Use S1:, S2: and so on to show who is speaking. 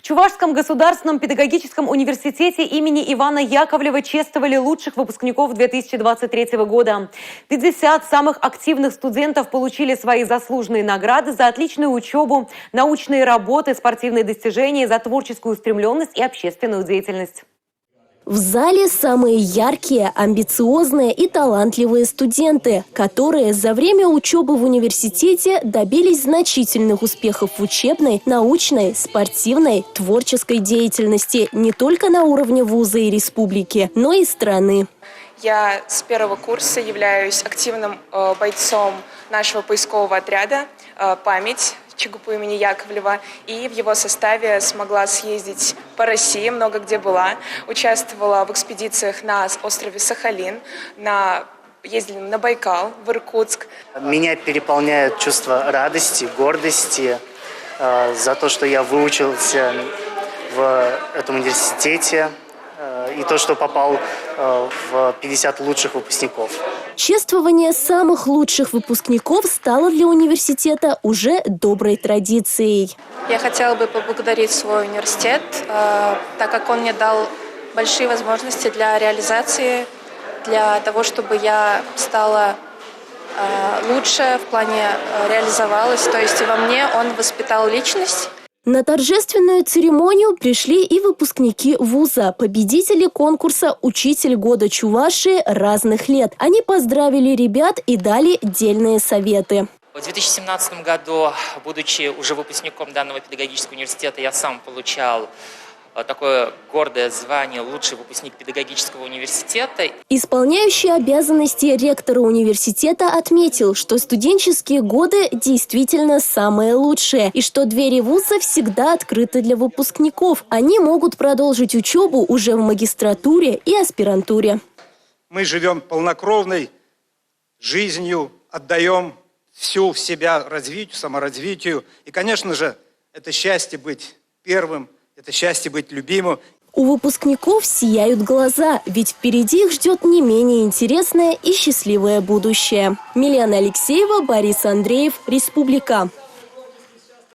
S1: Чувашском государственном педагогическом университете имени Ивана Яковлева чествовали лучших выпускников 2023 года. 50 самых активных студентов получили свои заслуженные награды за отличную учебу, научные работы, спортивные достижения, за творческую устремленность и общественную деятельность.
S2: В зале самые яркие, амбициозные и талантливые студенты, которые за время учебы в университете добились значительных успехов в учебной, научной, спортивной, творческой деятельности не только на уровне вуза и республики, но и страны.
S3: Я с первого курса являюсь активным бойцом нашего поискового отряда «Память» ЧГПУ имени Яковлева, и в его составе смогла съездить по России, много где была. Участвовала в экспедициях на острове Сахалин, ездили на Байкал, в Иркутск.
S4: Меня переполняет чувство радости, гордости за то, что я выучился в этом университете, и то, что попал в 50 лучших выпускников.
S2: Чествование самых лучших выпускников стало для университета уже доброй традицией.
S5: Я хотела бы поблагодарить свой университет, так как он мне дал большие возможности для реализации, для того, чтобы я стала лучше, в плане реализовалась. То есть во мне он воспитал личность.
S2: На торжественную церемонию пришли и выпускники вуза, победители конкурса «Учитель года Чувашии» разных лет. Они поздравили ребят и дали дельные советы.
S6: В 2017 году, будучи уже выпускником данного педагогического университета, я сам получал такое гордое звание «Лучший выпускник педагогического университета».
S2: Исполняющий обязанности ректора университета отметил, что студенческие годы действительно самые лучшие, и что двери вуза всегда открыты для выпускников. Они могут продолжить учебу уже в магистратуре и аспирантуре.
S7: Мы живем полнокровной жизнью, отдаем всю в себя развитию, саморазвитию. И, конечно же, это счастье быть первым, это счастье быть любимым.
S2: У выпускников сияют глаза, ведь впереди их ждет не менее интересное и счастливое будущее. Милена Алексеева, Борис Андреев, Республика.